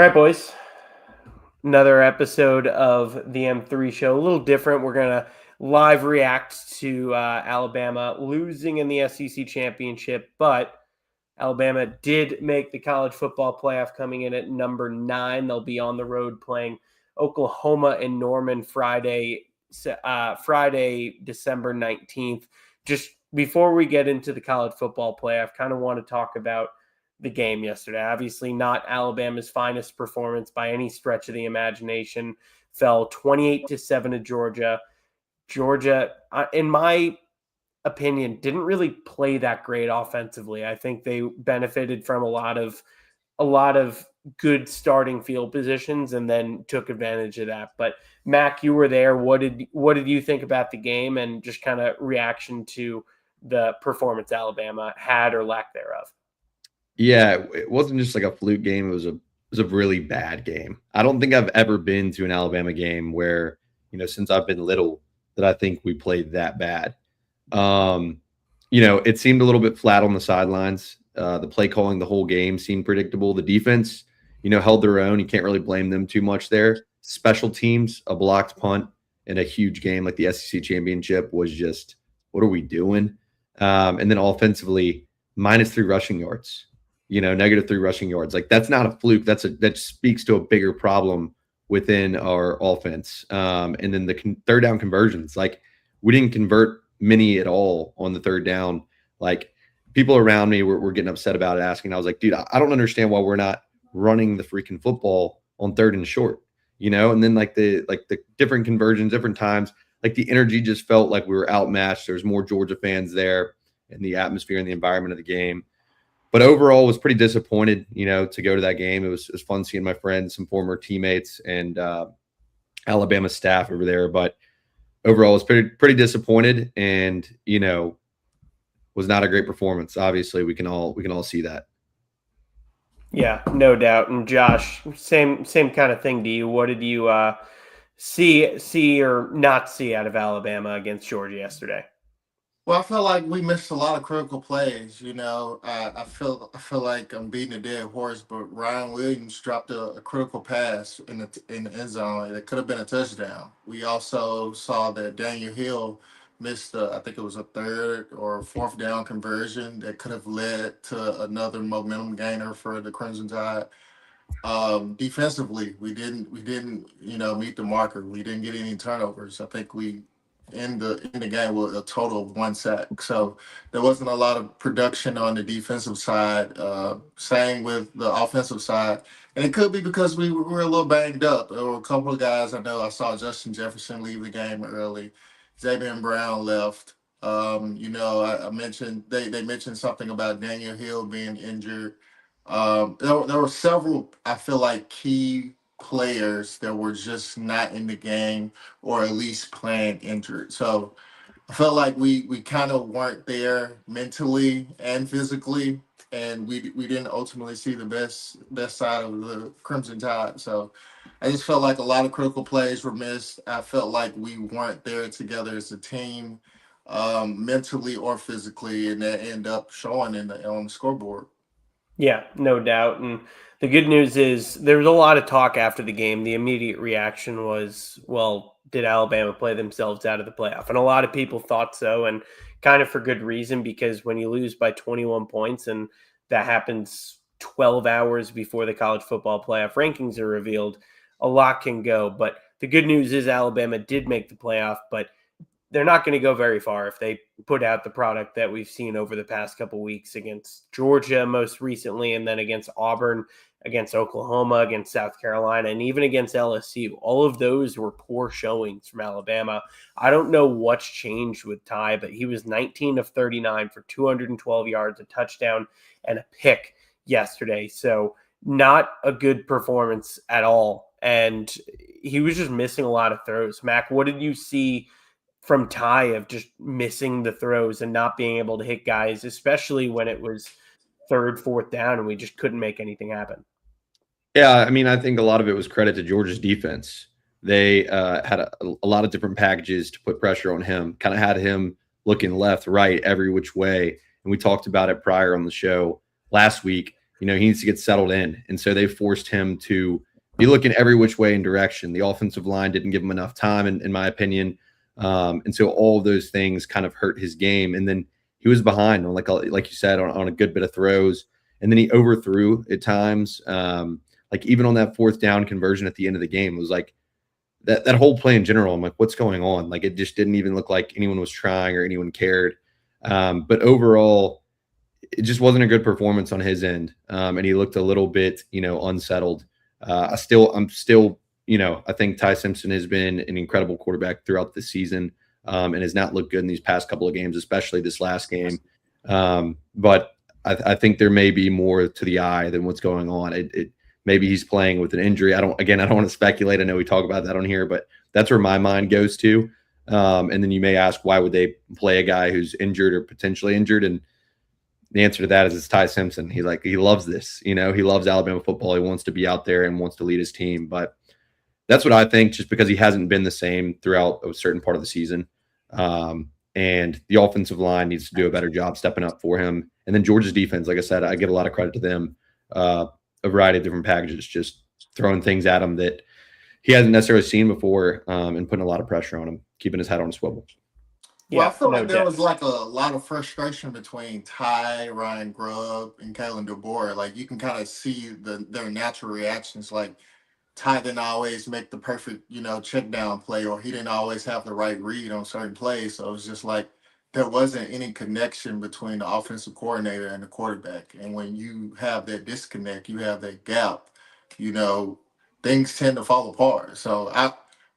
All right, boys. Another episode of the M3 show. A little different. We're going to live react to Alabama losing in the SEC championship, but Alabama did make the college football playoff, coming in at number 9. They'll be on the road playing Oklahoma and Norman Friday, December 19th. Just before we get into the college football playoff, kind of want to talk about the game yesterday. Obviously not Alabama's finest performance by any stretch of the imagination. Fell 28-7 to Georgia. Georgia, in my opinion, didn't really play that great offensively. I think they benefited from a lot of good starting field positions and then took advantage of that. But Mac, you were there. What did you think about the game and just kind of reaction to the performance Alabama had or lack thereof? Yeah, it wasn't just like a fluke game. It was a really bad game. I don't think I've ever been to an Alabama game where, since I've been little, that I think we played that bad. It seemed a little bit flat on the sidelines. The play calling the whole game seemed predictable. The defense, held their own. You can't really blame them too much there. Special teams, a blocked punt in a huge game like the SEC championship was just, what are we doing? And then offensively, -3 rushing yards. -3 rushing yards. Like, that's not a fluke. That speaks to a bigger problem within our offense. And then the third down conversions, like, we didn't convert many at all on the third down. Like, people around me were getting upset about it, asking. I was like, dude, I don't understand why we're not running the freaking football on third and short, And then the different conversions, different times, like the energy just felt like we were outmatched. There was more Georgia fans there, and the atmosphere and the environment of the game. But overall, was pretty disappointed, to go to that game. It was fun seeing my friends, some former teammates, and Alabama staff over there. But overall, I was pretty disappointed, and was not a great performance. Obviously, we can all see that. Yeah, no doubt. And Josh, same kind of thing to you. What did you see or not see out of Alabama against Georgia yesterday? Well, I feel like we missed a lot of critical plays. I feel like I'm beating a dead horse, but Ryan Williams dropped a critical pass in the end zone. It could have been a touchdown. We also saw that Daniel Hill missed I think it was a third or fourth down conversion that could have led to another momentum gainer for the Crimson Tide. Defensively, we didn't meet the marker. We didn't get any turnovers. I think we in the game with a total of 1 sack. So there wasn't a lot of production on the defensive side. Same with the offensive side, and it could be because we were a little banged up. There were a couple of guys. I know I saw Justin Jefferson leave the game early. Xavier Brown left. I mentioned they mentioned something about Daniel Hill being injured. There were several, I feel like, key players that were just not in the game or at least playing injured. So I felt like we kind of weren't there mentally and physically, and we didn't ultimately see the best side of the Crimson Tide. So I just felt like a lot of critical plays were missed. I felt like we weren't there together as a team, mentally or physically, and that ended up showing on the scoreboard. Yeah, no doubt. And the good news is there was a lot of talk after the game. The immediate reaction was, well, did Alabama play themselves out of the playoff? And a lot of people thought so, and kind of for good reason, because when you lose by 21 points and that happens 12 hours before the college football playoff rankings are revealed, a lot can go. But the good news is Alabama did make the playoff, but they're not going to go very far if they put out the product that we've seen over the past couple of weeks against Georgia most recently, and then against Auburn, against Oklahoma, against South Carolina, and even against LSU. All of those were poor showings from Alabama. I don't know what's changed with Ty, but he was 19 of 39 for 212 yards, a touchdown, and a pick yesterday. So not a good performance at all. And he was just missing a lot of throws. Mac, what did you see from Ty of just missing the throws and not being able to hit guys, especially when it was third, fourth down, and we just couldn't make anything happen? Yeah, I mean, I think a lot of it was credit to Georgia's defense. They had a lot of different packages to put pressure on him, kind of had him looking left, right, every which way. And we talked about it prior on the show last week. he needs to get settled in. And so they forced him to be looking every which way and direction. The offensive line didn't give him enough time, in my opinion. And so all of those things kind of hurt his game. And then he was behind on, like you said, on a good bit of throws. And then he overthrew at times. Like even on that fourth down conversion at the end of the game, it was like that whole play in general. I'm like, what's going on? Like it just didn't even look like anyone was trying or anyone cared. But overall, it just wasn't a good performance on his end. And he looked a little bit, unsettled. I'm still, I think Ty Simpson has been an incredible quarterback throughout the season, and has not looked good in these past couple of games, especially this last game. But I think there may be more to the eye than what's going on. Maybe he's playing with an injury. I don't want to speculate. I know we talk about that on here, but that's where my mind goes to. And then you may ask, why would they play a guy who's injured or potentially injured? And the answer to that is it's Ty Simpson. He loves this. He loves Alabama football. He wants to be out there and wants to lead his team. But that's what I think, just because he hasn't been the same throughout a certain part of the season. And the offensive line needs to do a better job stepping up for him. And then Georgia's defense, like I said, I give a lot of credit to them. A variety of different packages, just throwing things at him that he hasn't necessarily seen before, and putting a lot of pressure on him, keeping his head on a swivel. Well, I feel like there was like a lot of frustration between Ty, Ryan Grubb, and Kalen DeBoer. Like you can kind of see their natural reactions. Like Ty didn't always make the perfect, check down play, or he didn't always have the right read on certain plays. So it was just like there wasn't any connection between the offensive coordinator and the quarterback. And when you have that disconnect, you have that gap, things tend to fall apart. So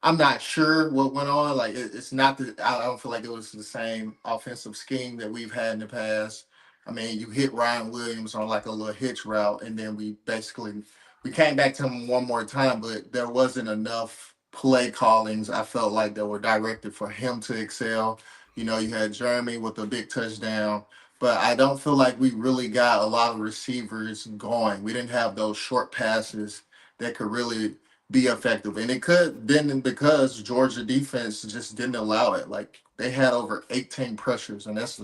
I'm not sure what went on. Like it's not that I don't feel like it was the same offensive scheme that we've had in the past. I mean, you hit Ryan Williams on like a little hitch route, and then we came back to him one more time, but there wasn't enough play callings, I felt like, that were directed for him to excel. You had Jeremy with a big touchdown, but I don't feel like we really got a lot of receivers going. We didn't have those short passes that could really be effective. And it could have been because Georgia defense just didn't allow it. Like they had over 18 pressures, and that's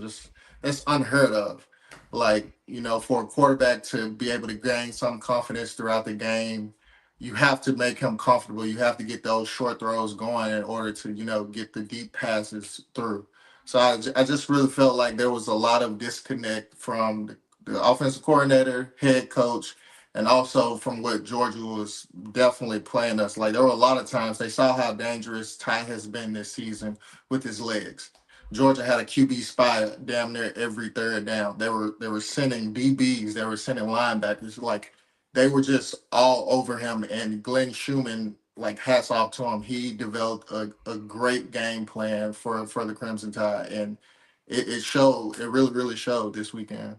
unheard of. Like, for a quarterback to be able to gain some confidence throughout the game, you have to make him comfortable. You have to get those short throws going in order to, get the deep passes through. So I just really felt like there was a lot of disconnect from the offensive coordinator, head coach, and also from what Georgia was definitely playing us. Like there were a lot of times they saw how dangerous Ty has been this season with his legs. Georgia had a QB spy damn near every third down. They were sending DBs, they were sending linebackers, like they were just all over him. And Glenn Schumann, like hats off to him, he developed a great game plan for the Crimson Tide, and it showed. It really really showed this weekend.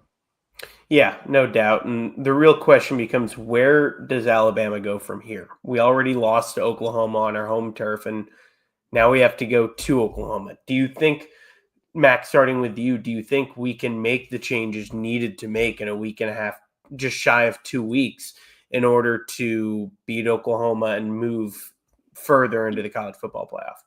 Yeah, no doubt. And the real question becomes, where does Alabama go from here? We already lost to Oklahoma on our home turf, and now we have to go to Oklahoma. Do you think, Max, starting with you, do you think we can make the changes needed to make in a week and a half, just shy of 2 weeks, in order to beat Oklahoma and move further into the college football playoff?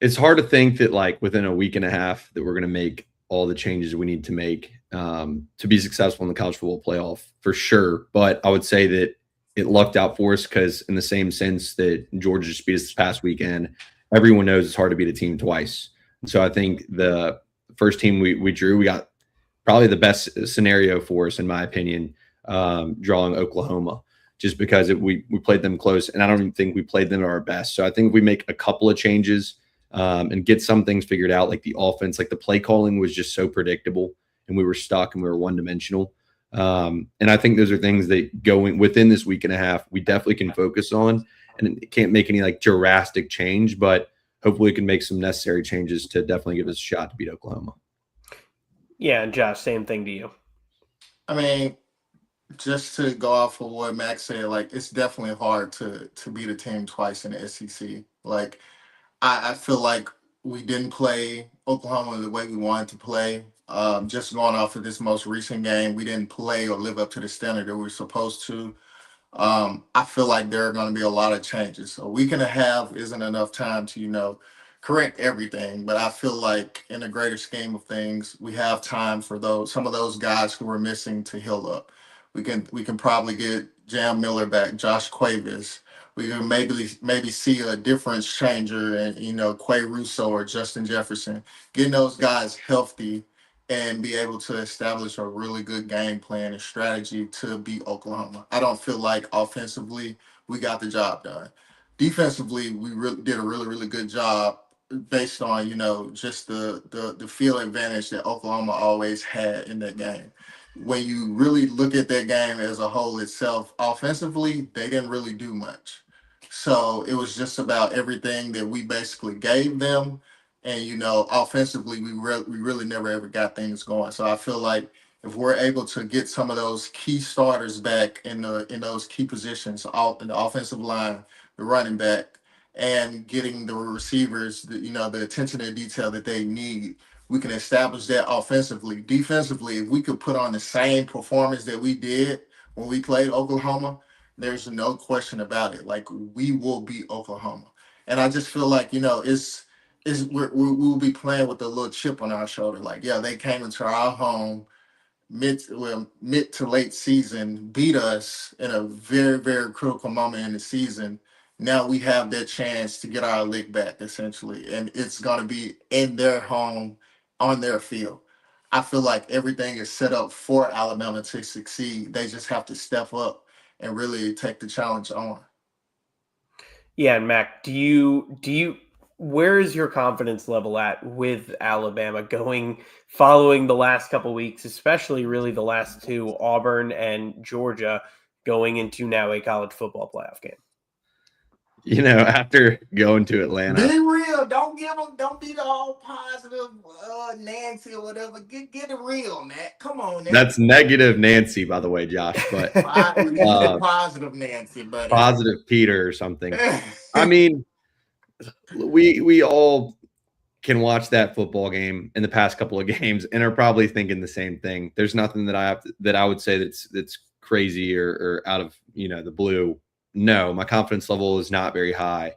It's hard to think that like within a week and a half that we're going to make all the changes we need to make to be successful in the college football playoff, for sure. But I would say that it lucked out for us, because in the same sense that Georgia just beat us this past weekend, everyone knows it's hard to beat a team twice. And so I think the first team we drew, we got probably the best scenario for us, in my opinion, drawing Oklahoma, just because we played them close, and I don't even think we played them at our best. So I think if we make a couple of changes and get some things figured out, like the offense, like the play calling was just so predictable, and we were stuck and we were one-dimensional. And I think those are things that going within this week and a half, we definitely can focus on, and it can't make any like drastic change, but hopefully we can make some necessary changes to definitely give us a shot to beat Oklahoma. Yeah, and Josh, same thing to you. I mean, just to go off of what Max said, like it's definitely hard to beat a team twice in the SEC. Like I feel like we didn't play Oklahoma the way we wanted to play. Just going off of this most recent game, we didn't play or live up to the standard that we were supposed to. I feel like there are going to be a lot of changes. A week and a half isn't enough time to, correct everything. But I feel like in the greater scheme of things, we have time for some of those guys who were missing to heal up. We can probably get Jam Miller back, Josh Cuevas. We can maybe see a difference changer and Quay Russo or Justin Jefferson. Getting those guys healthy and be able to establish a really good game plan and strategy to beat Oklahoma. I don't feel like offensively we got the job done. Defensively, we did a really really good job based on just the field advantage that Oklahoma always had in that game. When you really look at that game as a whole itself, offensively, they didn't really do much. So it was just about everything that we basically gave them. And, offensively, we really never ever got things going. So I feel like if we're able to get some of those key starters back in those key positions, all in the offensive line, the running back, and getting the receivers, the attention to detail that they need, we can establish that offensively. Defensively, if we could put on the same performance that we did when we played Oklahoma, there's no question about it. Like, we will beat Oklahoma, and I just feel like we'll be playing with a little chip on our shoulder. Like, yeah, they came into our home mid to late season, beat us in a very very critical moment in the season. Now we have that chance to get our lick back essentially, and it's going to be in their home on their field. I feel like everything is set up for Alabama to succeed. They just have to step up and really take the challenge on. Yeah, and Mac, do you where is your confidence level at with Alabama following the last couple weeks, especially really the last two, Auburn and Georgia, going into now a college football playoff game? After going to Atlanta, Be real. Don't give them. Don't be the all positive Nancy or whatever. Get it real, Matt. Come on, now. that's negative Nancy, by the way, Josh, but Positive Nancy, buddy. positive Peter or something. I mean, we all can watch that football game in the past couple of games and are probably thinking the same thing. There's nothing that I would say that's crazy or out of the blue. No, my confidence level is not very high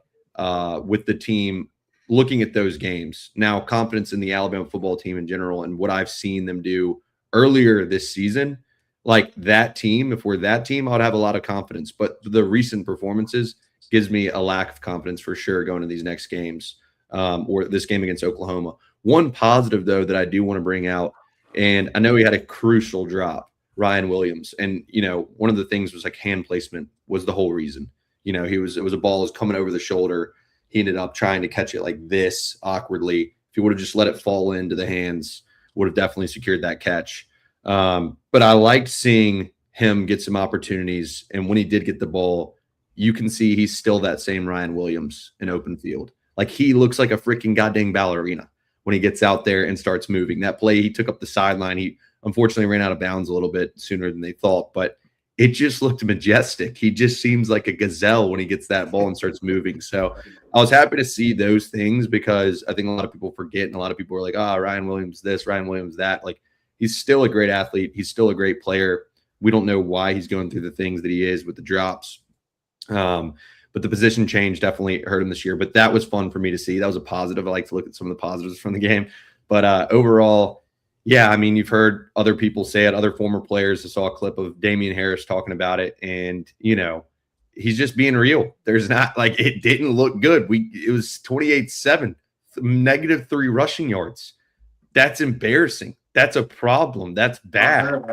with the team looking at those games. Now, confidence in the Alabama football team in general and what I've seen them do earlier this season, like that team, if we're that team, I'd have a lot of confidence. But the recent performances gives me a lack of confidence for sure going to these next games or this game against Oklahoma. One positive, though, that I do want to bring out, and I know he had a crucial drop, Ryan Williams. And, one of the things was like hand placement was the whole reason. It was a ball was coming over the shoulder. He ended up trying to catch it like this awkwardly. If he would have just let it fall into the hands, would have definitely secured that catch. But I liked seeing him get some opportunities. And when he did get the ball, you can see he's still that same Ryan Williams in open field. Like, he looks like a freaking goddamn ballerina when he gets out there and starts moving. That play, he took up the sideline. He unfortunately ran out of bounds a little bit sooner than they thought, but it just looked majestic. He just seems like a gazelle when he gets that ball and starts moving. So I was happy to see those things because I think a lot of people forget and a lot of people are like, Ryan Williams this, Ryan Williams that. Like, he's still a great athlete. He's still a great player. We don't know why he's going through the things that he is with the drops. But the position change definitely hurt him this year. But that was fun for me to see. That was a positive. I like to look at some of the positives from the game. But overall, yeah, I mean, you've heard other people say it, other former players. I saw a clip of Damian Harris talking about it. And, he's just being real. There's not like it didn't look good. It was 28-7, -3 rushing yards. That's embarrassing. That's a problem. That's bad.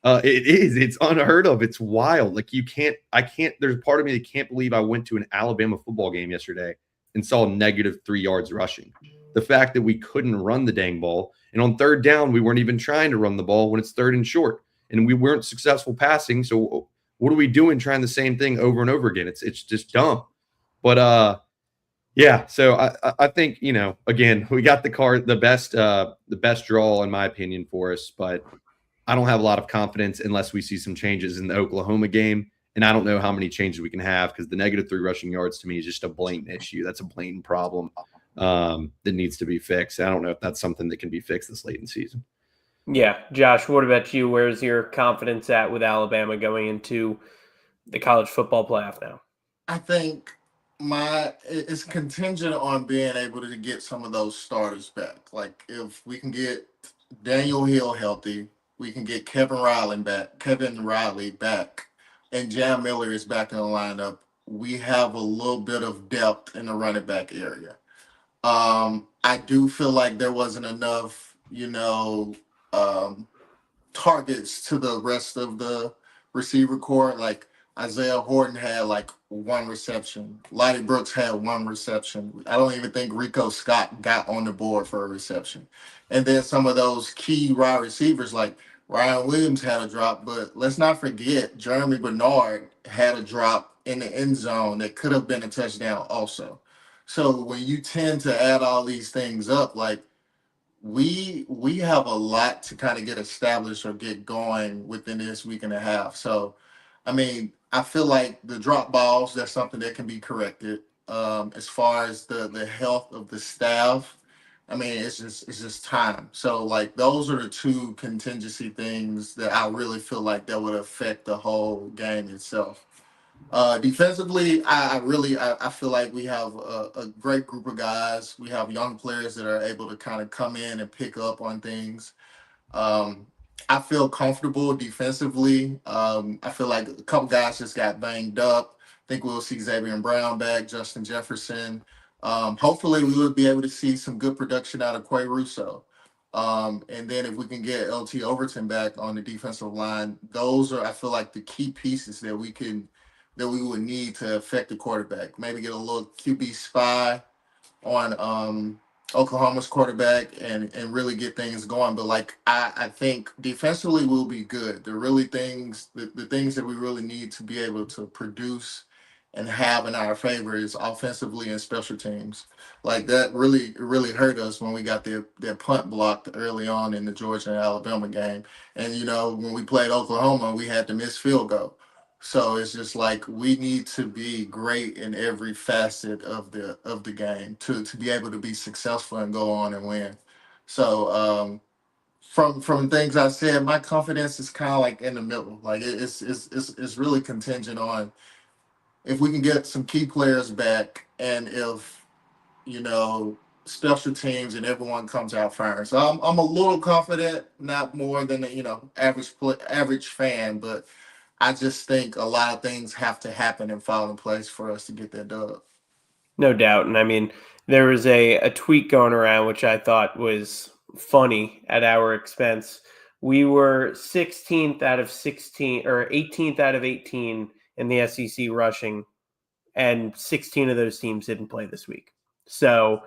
It is. It's unheard of. It's wild. Like, there's part of me that can't believe I went to an Alabama football game yesterday and saw -3 yards rushing. The fact that we couldn't run the dang ball, and on third down, we weren't even trying to run the ball when it's third and short, and we weren't successful passing. So what are we doing trying the same thing over and over again? It's just dumb. But yeah, so I think, again, we got the best draw in my opinion for us, but I don't have a lot of confidence unless we see some changes in the Oklahoma game. And I don't know how many changes we can have because the -3 rushing yards to me is just a blatant issue. That's a blatant problem that needs to be fixed. I don't know if that's something that can be fixed this late in the season. Yeah. Josh, what about you? Where's your confidence at with Alabama going into the college football playoff now? I think it's contingent on being able to get some of those starters back. Like, if we can get Daniel Hill healthy, we can get Kevin Riley back, and Jam Miller is back in the lineup, we have a little bit of depth in the running back area. I do feel like there wasn't enough, targets to the rest of the receiver core. Like Isaiah Horton had like one reception. Lottie Brooks had one reception. I don't even think Rico Scott got on the board for a reception. And then some of those key wide receivers like Ryan Williams had a drop, but let's not forget Jeremy Bernard had a drop in the end zone that could have been a touchdown also. So when you tend to add all these things up, like we have a lot to kind of get established or get going within this week and a half. So, I mean, I feel like the drop balls, that's something that can be corrected. As far as the health of the staff, I mean, it's just time. So like those are the two contingency things that I really feel like that would affect the whole game itself. Defensively, I feel like we have a great group of guys. We have young players that are able to kind of come in and pick up on things. Um, I feel comfortable defensively. I feel like a couple guys just got banged up. I think we'll see Xavier Brown back, Justin Jefferson. Hopefully, we will be able to see some good production out of Quay Russo. And then if we can get LT Overton back on the defensive line, those are I feel like the key pieces that we would need to affect the quarterback. Maybe get a little QB spy on Oklahoma's quarterback and really get things going. But like I think defensively we'll be good. The things that we really need to be able to produce and have in our favor is offensively and special teams. Like that really hurt us when we got their punt blocked early on in the Georgia and Alabama game. And when we played Oklahoma, we had to miss field goal. So it's just like we need to be great in every facet of the game to be able to be successful and go on and win. So from things I said, my confidence is kind of like in the middle. Like it's really contingent on if we can get some key players back and if you know special teams and everyone comes out firing. So I'm a little confident, not more than average fan, but I just think a lot of things have to happen and fall in place for us to get that dub. No doubt. And I mean, there was a tweet going around which I thought was funny at our expense. We were 16th out of 16 or 18th out of 18 in the SEC rushing, and 16 of those teams didn't play this week. So,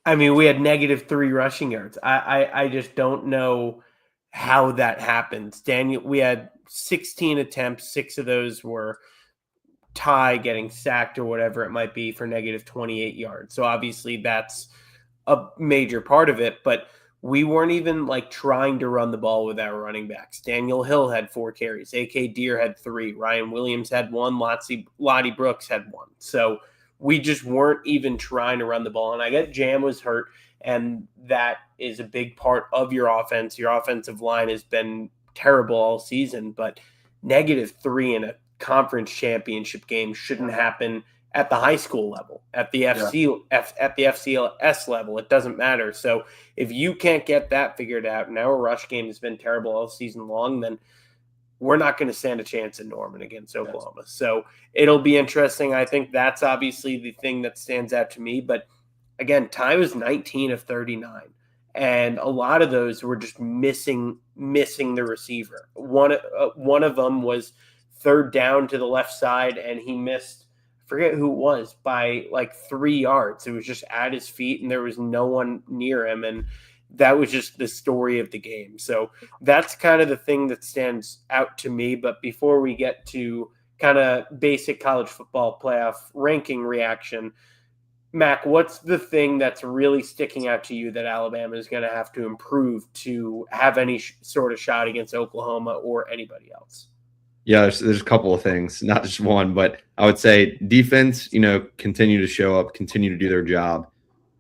I mean, we had -3 rushing yards. I just don't know how that happens. Daniel, we had 16 attempts. 6 of those were Ty getting sacked or whatever it might be for -28 yards. So obviously that's a major part of it, but we weren't even like trying to run the ball with our running backs. Daniel Hill had 4 carries. AK Deer had 3. Ryan Williams had 1. Lottie Brooks had 1. So we just weren't even trying to run the ball. And I get Jam was hurt, and that is a big part of your offense. Your offensive line has been terrible all season, but -3 in a conference championship game shouldn't happen at the high school level, at the FCS level. It doesn't matter. So if you can't get that figured out, and our rush game has been terrible all season long, then we're not going to stand a chance in Norman against Oklahoma. So it'll be interesting. I think that's obviously the thing that stands out to me. But again, Ty was 19 of 39. And a lot of those were just missing the receiver. One of them was third down to the left side, and he missed, I forget who it was, by like 3 yards. It was just at his feet, and there was no one near him. And that was just the story of the game. So that's kind of the thing that stands out to me. But before we get to kind of basic college football playoff ranking reaction, Mac, what's the thing that's really sticking out to you that Alabama is going to have to improve to have any sort of shot against Oklahoma or anybody else? Yeah, there's a couple of things, not just one, but I would say defense, continue to show up, continue to do their job.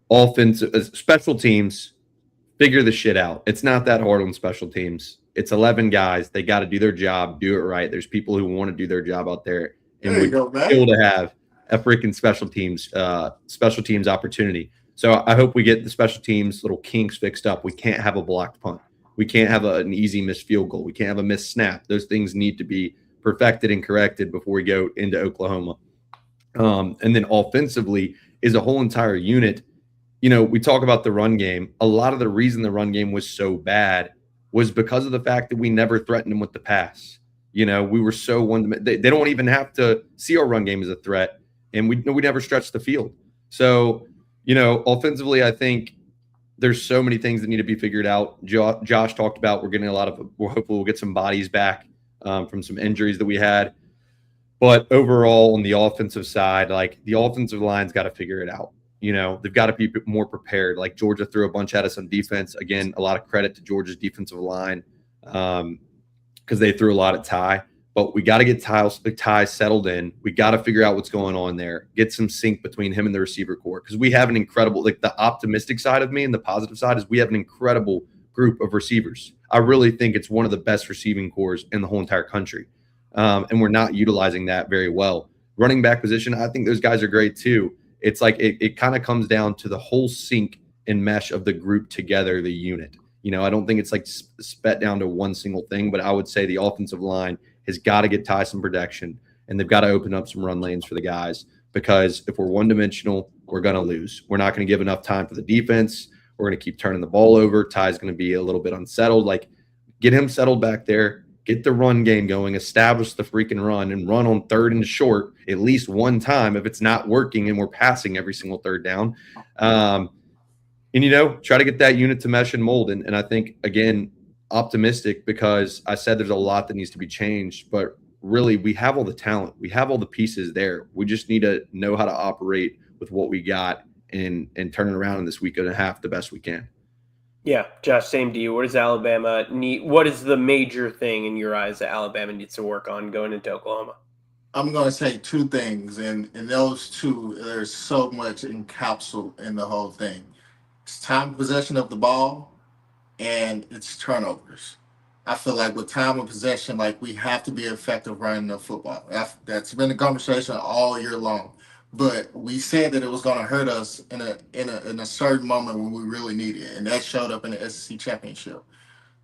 Offense, special teams, figure the shit out. It's not that hard on special teams. It's 11 guys. They got to do their job, do it right. There's people who want to do their job out there, and we're able to have a freaking special teams opportunity. So I hope we get the special teams little kinks fixed up. We can't have a blocked punt. We can't have an easy missed field goal. We can't have a missed snap. Those things need to be perfected and corrected before we go into Oklahoma. And then offensively is a whole entire unit. We talk about the run game. A lot of the reason the run game was so bad was because of the fact that we never threatened them with the pass. We were so they don't even have to see our run game as a threat, and we never stretched the field. So, offensively, I think there's so many things that need to be figured out. Josh talked about hopefully we'll get some bodies back from some injuries that we had. But overall, on the offensive side, like the offensive line's got to figure it out. They've got to be more prepared. Like Georgia threw a bunch at us on defense. Again, a lot of credit to Georgia's defensive line because they threw a lot at Ty. But we got to get Ty settled in. We got to figure out what's going on there. Get some sync between him and the receiver corps because we have an incredible, like the optimistic side of me and the positive side is we have an incredible group of receivers. I really think it's one of the best receiving corps in the whole entire country. And we're not utilizing that very well. Running back position, I think those guys are great too. It's like it kind of comes down to the whole sync and mesh of the group together, the unit. I don't think it's like spat down to one single thing, but I would say the offensive line has got to get Ty some protection, and they've got to open up some run lanes for the guys because if we're one-dimensional, we're going to lose. We're not going to give enough time for the defense. We're going to keep turning the ball over. Ty's going to be a little bit unsettled. Like, get him settled back there. Get the run game going, establish the freaking run, and run on third and short at least one time if it's not working and we're passing every single third down. And, try to get that unit to mesh and mold. And I think, again, optimistic because I said there's a lot that needs to be changed, but really we have all the talent. We have all the pieces there. We just need to know how to operate with what we got and turn it around in this week and a half the best we can. Yeah, Josh, same to you. What does Alabama need? What is the major thing in your eyes that Alabama needs to work on going into Oklahoma? I'm going to say two things, and those two, there's so much encapsulated in the whole thing. It's time of possession of the ball, and it's turnovers. I feel like with time of possession, like we have to be effective running the football. That's been the conversation all year long. But we said that it was going to hurt us in a certain moment when we really needed it, and that showed up in the SEC championship.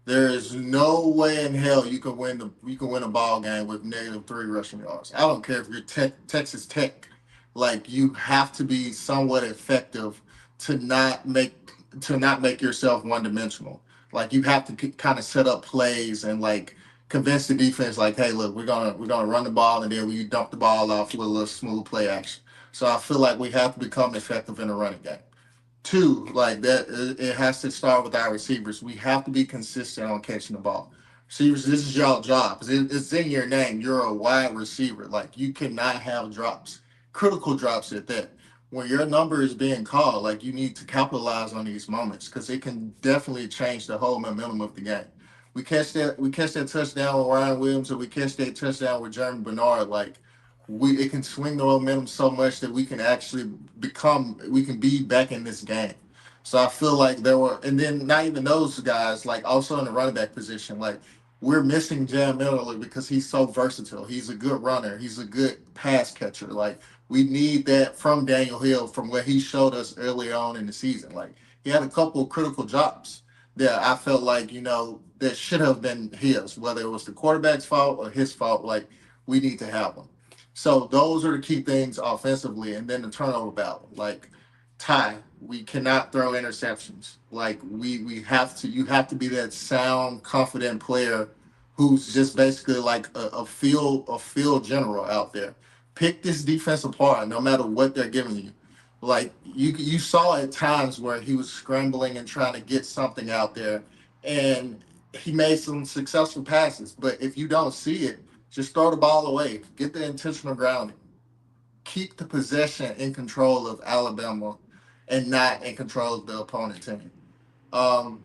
There is no way in hell you can win a ball game with -3 rushing yards. I don't care if you're Texas Tech. Like you have to be somewhat effective to not make yourself one dimensional. Like you have to kind of set up plays and like convince the defense like, hey, look, we're gonna run the ball and then we dump the ball off with a little smooth play action. So I feel like we have to become effective in the running game. Two, like that, it has to start with our receivers. We have to be consistent on catching the ball. Receivers, this is your job. It's in your name. You're a wide receiver. Like you cannot have drops, critical drops at that. When your number is being called, like you need to capitalize on these moments because it can definitely change the whole momentum of the game. We catch that touchdown with Ryan Williams, or we catch that touchdown with Jeremy Bernard. Like it can swing the momentum so much that we can be back in this game. So I feel like and then not even those guys, like also in the running back position, like we're missing Jam Miller because he's so versatile. He's a good runner. He's a good pass catcher. Like we need that from Daniel Hill from what he showed us early on in the season. Like he had a couple of critical drops that I felt like, that should have been his, whether it was the quarterback's fault or his fault. Like we need to have them. So those are the key things offensively, and then the turnover battle. Like Ty, we cannot throw interceptions. Like we have to. You have to be that sound, confident player who's just basically like a field general out there. Pick this defense apart, no matter what they're giving you. Like you saw at times where he was scrambling and trying to get something out there, and he made some successful passes. But if you don't see it, just throw the ball away. Get the intentional grounding. Keep the possession in control of Alabama and not in control of the opponent team. Um,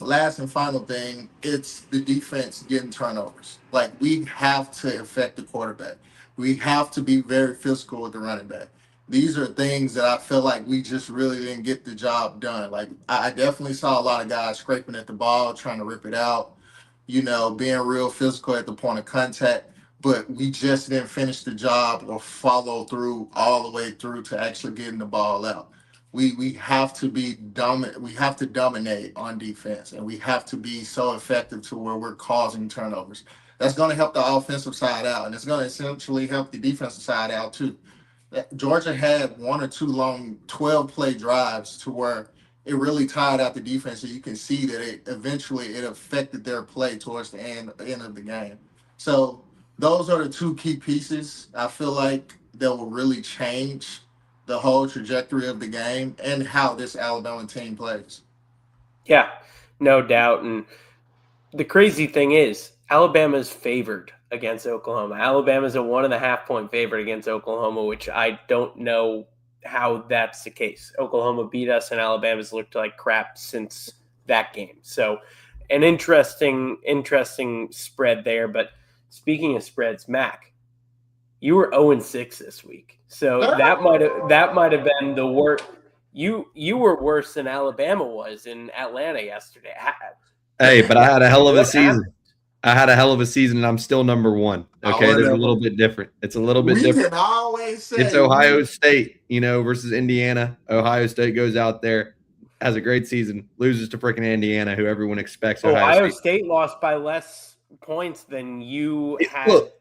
Last and final thing, it's the defense getting turnovers. Like we have to affect the quarterback. We have to be very physical with the running back. These are things that I feel like we just really didn't get the job done. Like I definitely saw a lot of guys scraping at the ball, trying to rip it out, being real physical at the point of contact, but we just didn't finish the job or follow through all the way through to actually getting the ball out. we have to be dominant. We have to dominate on defense, and we have to be so effective to where we're causing turnovers. That's going to help the offensive side out, and it's going to essentially help the defensive side out too. Georgia had one or two long 12 play drives to where it really tired out the defense. So you can see that it affected their play towards the end of the game. So those are the two key pieces I feel like that will really change the whole trajectory of the game and how this Alabama team plays. Yeah, no doubt. And the crazy thing is, Alabama's favored against Oklahoma. Alabama's a 1.5 point favorite against Oklahoma, which I don't know how that's the case. Oklahoma beat us, and Alabama's looked like crap since that game. So, an interesting spread there. But speaking of spreads, Mac, you were 0-6 this week, so that might have been the worst. You were worse than Alabama was in Atlanta yesterday. Hey, but I had a hell of a What season. happened? I had a hell of a season, and I'm still number one. Okay, there's a little bit different. It's a little bit We different. can always say It's Ohio State, versus Indiana. Ohio State goes out there, has a great season, loses to freaking Indiana, who everyone expects. Ohio State lost by less points than you had. Look,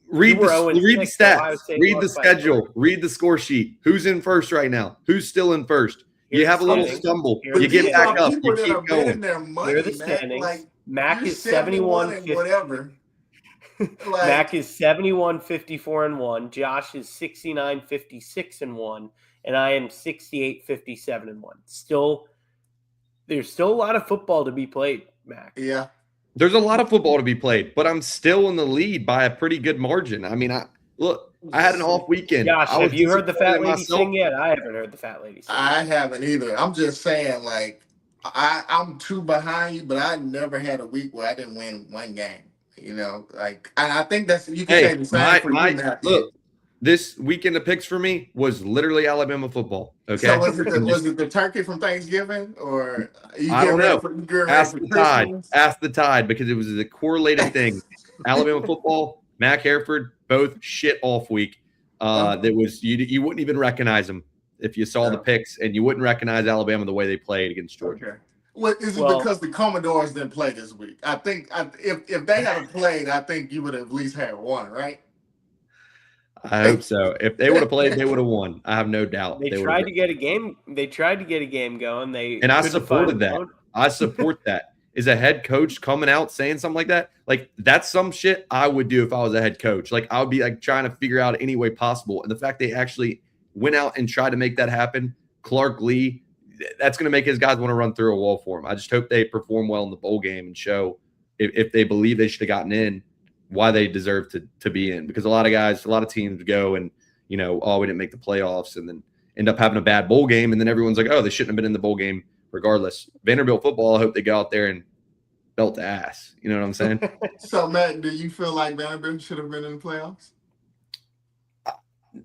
read You were the 0-6, Ohio stats, State read the lost by schedule, read the score sheet. Who's in first right now? Who's still in first? You Here's have a the little standings. stumble. Here's You the get back standings. up. people You that are keep betting going. their money, Here are the man. standings. Like, Mac you're is 71 and 71-50. whatever. Like, Mac is 71-54-1. Josh is 69-56-1, and I am 68-57-1. There's still a lot of football to be played, Mac. yeah. There's a lot of football to be played, but I'm still in the lead by a pretty good margin. I mean, I had an off weekend. Josh, I was have you heard the fat disappointed in lady myself. sing yet? I haven't heard the fat lady sing. I haven't either. I'm just saying, like, I'm two behind you, but I never had a week where I didn't win one game. Like, and I think you can say the same for you, Matt. Look, this weekend of picks for me was literally Alabama football. Okay, So was it the turkey from Thanksgiving, or I don't know. Ask the Tide. Christmas? Ask the Tide, because it was a correlated thing. Alabama football, Mac Hereford, both shit off week. That was you wouldn't even recognize them if you saw the picks, and you wouldn't recognize Alabama the way they played against Georgia. Okay. Well, is it because the Commodores didn't play this week? I think if they hadn't played, I think you would have at least had one, right? I hope so. If they would have played, they would have won. I have no doubt. They tried to get a game. They tried to get a game going. I supported that. I support that. Is a head coach coming out saying something like that? Like, that's some shit I would do if I was a head coach. Like, I would be like trying to figure out any way possible. And the fact they actually went out and tried to make that happen, Clark Lee, that's going to make his guys want to run through a wall for him. I just hope they perform well in the bowl game and show if they believe they should have gotten in, why they deserve to be in. Because a lot of teams go and, we didn't make the playoffs, and then end up having a bad bowl game. And then everyone's like, oh, they shouldn't have been in the bowl game regardless. Vanderbilt football, I hope they go out there and belt the ass. You know what I'm saying? So, Matt, do you feel like Vanderbilt should have been in the playoffs?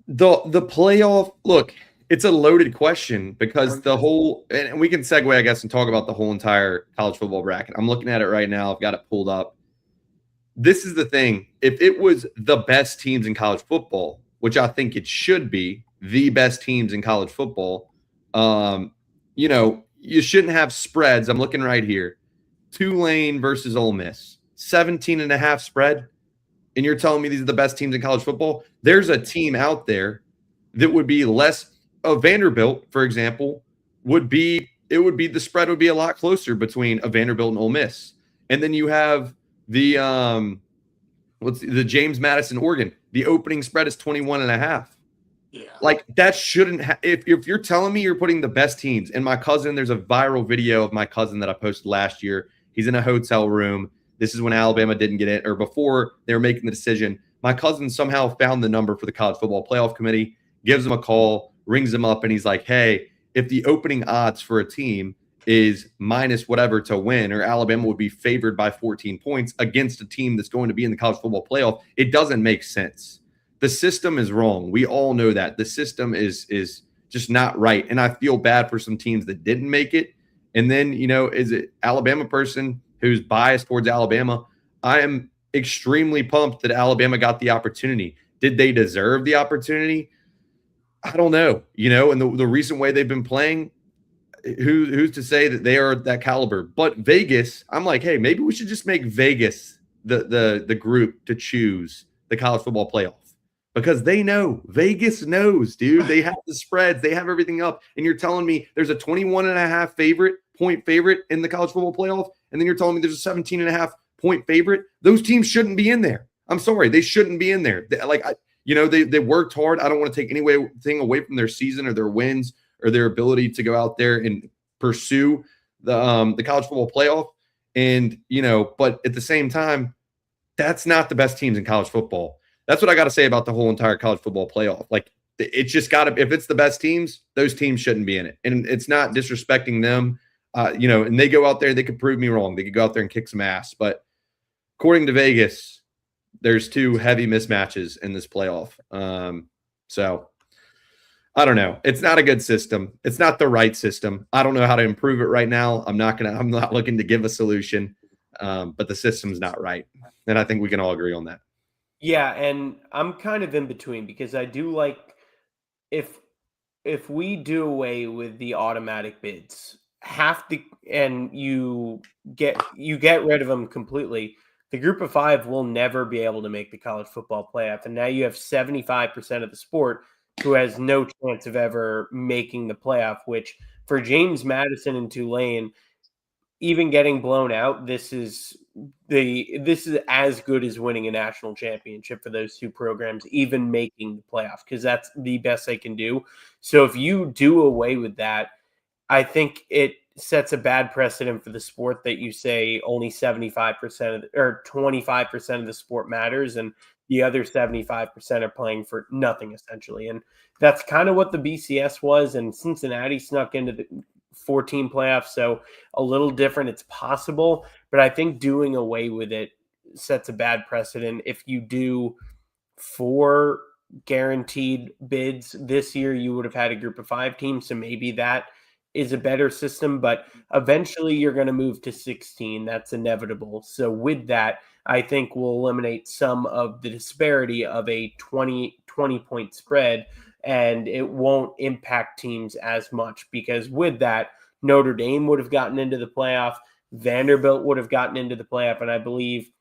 The playoff, look, it's a loaded question because the whole, and we can segue, I guess, and talk about the whole entire college football bracket. I'm looking at it right now. I've got it pulled up. This is the thing. If it was the best teams in college football, which I think it should be, the best teams in college football, you shouldn't have spreads. I'm looking right here. Tulane versus Ole Miss, 17.5 spread. And you're telling me these are the best teams in college football? There's a team out there that would be less. Vanderbilt, for example, the spread would be a lot closer between a Vanderbilt and Ole Miss. And then you have the James Madison, Oregon. The opening spread is 21.5. Yeah. Like, that shouldn't if you're telling me you're putting the best teams, and my cousin, there's a viral video of my cousin that I posted last year. He's in a hotel room. This is when Alabama didn't get in, or before they were making the decision. My cousin somehow found the number for the College Football Playoff Committee, gives him a call, rings him up, and he's like, hey, if the opening odds for a team is minus whatever to win, or Alabama would be favored by 14 points against a team that's going to be in the college football playoff, it doesn't make sense. The system is wrong. We all know that. The system is just not right. And I feel bad for some teams that didn't make it. And then, is it Alabama person who's biased towards Alabama? I am extremely pumped that Alabama got the opportunity. Did they deserve the opportunity? I don't know, and the recent way they've been playing, who's to say that they are that caliber? But Vegas, I'm like, hey, maybe we should just make Vegas the group to choose the college football playoff because they know. Vegas knows, dude. They have the spreads, they have everything up. And you're telling me there's a 21.5 point favorite in the college football playoff, and then you're telling me there's a 17.5 point favorite. Those teams shouldn't be in there. I'm sorry, they shouldn't be in there. They worked hard. I don't want to take anything away from their season or their wins or their ability to go out there and pursue the college football playoff. And, but at the same time, that's not the best teams in college football. That's what I got to say about the whole entire college football playoff. Like, it's just got to, if it's the best teams, those teams shouldn't be in it. And it's not disrespecting them, and they go out there, they could prove me wrong. They could go out there and kick some ass. But according to Vegas, there's two heavy mismatches in this playoff. So I don't know. It's not a good system. It's not the right system. I don't know how to improve it right now. I'm not looking to give a solution, but the system's not right. And I think we can all agree on that. Yeah, and I'm kind of in between because I do like if we do away with the automatic bids, and you get rid of them completely, the group of five will never be able to make the college football playoff. And now you have 75% of the sport who has no chance of ever making the playoff, which for James Madison and Tulane, even getting blown out, this is as good as winning a national championship for those two programs, even making the playoff, because that's the best they can do. So if you do away with that, I think it sets a bad precedent for the sport that you say only 75% or 25% of the sport matters and the other 75% are playing for nothing essentially. And that's kind of what the BCS was. And Cincinnati snuck into the 14 playoffs. So a little different. It's possible, but I think doing away with it sets a bad precedent. If you do 4 guaranteed bids this year, you would have had a group of 5 teams. So maybe that is a better system, but eventually you're going to move to 16. That's inevitable. So with that, I think we'll eliminate some of the disparity of a 20 point spread, and it won't impact teams as much because with that, Notre Dame would have gotten into the playoff, Vanderbilt would have gotten into the playoff, and I believe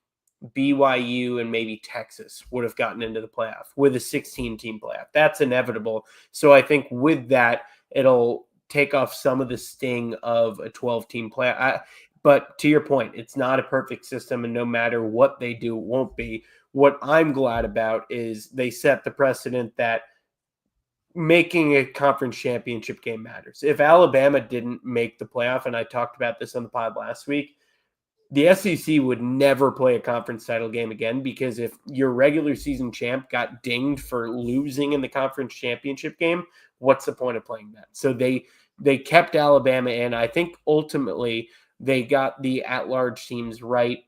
BYU and maybe Texas would have gotten into the playoff with a 16-team playoff. That's inevitable. So I think with that, it'll take off some of the sting of a 12-team playoff. But to your point, it's not a perfect system, and no matter what they do, it won't be. What I'm glad about is they set the precedent that making a conference championship game matters. If Alabama didn't make the playoff, and I talked about this on the pod last week, the SEC would never play a conference title game again, because if your regular season champ got dinged for losing in the conference championship game, what's the point of playing that? So they kept Alabama in. I think ultimately they got the at-large teams right.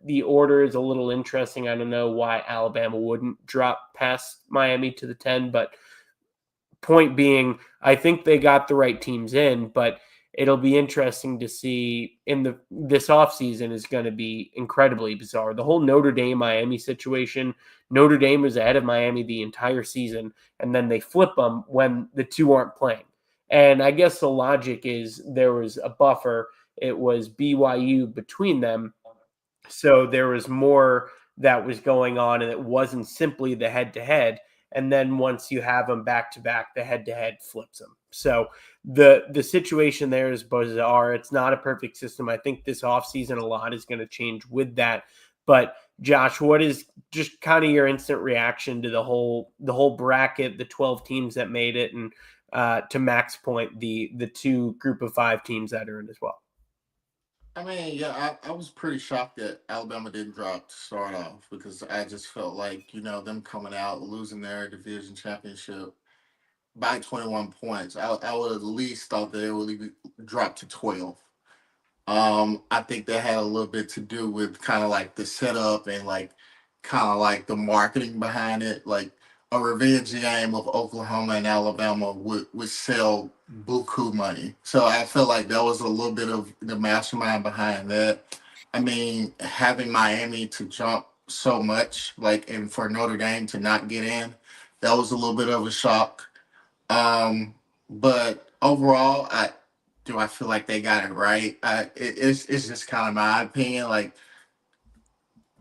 The order is a little interesting. I don't know why Alabama wouldn't drop past Miami to the 10, but point being, I think they got the right teams in, but it'll be interesting to see this offseason is going to be incredibly bizarre. The whole Notre Dame Miami situation, Notre Dame was ahead of Miami the entire season, and then they flip them when the two aren't playing. And I guess the logic is there was a buffer. It was BYU between them. So there was more that was going on, and it wasn't simply the head-to-head. And then once you have them back-to-back, the head-to-head flips them. So the situation there is bizarre. It's not a perfect system. I think this offseason a lot is going to change with that. But Josh, what is just kind of your instant reaction to the whole bracket, the 12 teams that made it, and to Mac's point, the 2 group of 5 teams that are in as well? I mean, yeah, I was pretty shocked that Alabama didn't drop to start off because I just felt like, them coming out, losing their division championship by 21 points. I would at least thought they would drop to 12. I think that had a little bit to do with kind of like the setup and like kind of like the marketing behind it. Like a revenge game of Oklahoma and Alabama would sell buku money. So I felt like that was a little bit of the mastermind behind that. I mean, having Miami to jump so much, like, and for Notre Dame to not get in, that was a little bit of a shock. But overall, I feel like they got it right. It's just kind of my opinion. Like,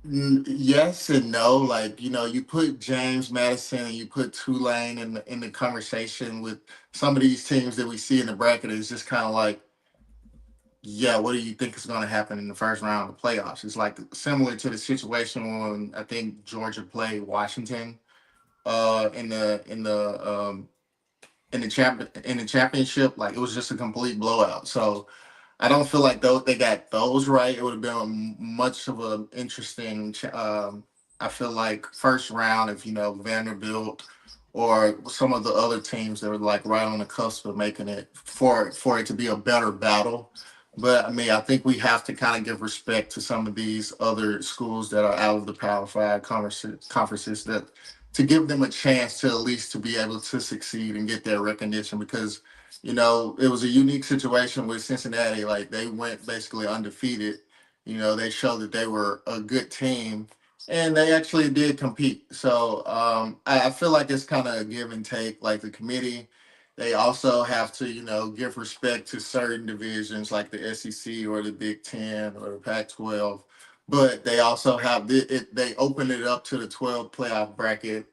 yes and no. Like, you put James Madison and you put Tulane in the conversation with some of these teams that we see in the bracket. It's just kind of like, yeah, what do you think is going to happen in the first round of the playoffs? It's like similar to the situation when I think Georgia played Washington in the championship. Like, it was just a complete blowout. So I don't feel like they got those right. It would have been much of an interesting. I feel like first round if Vanderbilt or some of the other teams that were like right on the cusp of making it for it to be a better battle. But I mean, I think we have to kind of give respect to some of these other schools that are out of the Power Five conferences that to give them a chance to at least to be able to succeed and get their recognition because it was a unique situation with Cincinnati. Like they went basically undefeated. They showed that they were a good team, and they actually did compete. So I feel like it's kind of a give and take. Like the committee, they also have to give respect to certain divisions like the SEC or the Big Ten or the Pac-12. But they also have they open it up to the 12 team playoff bracket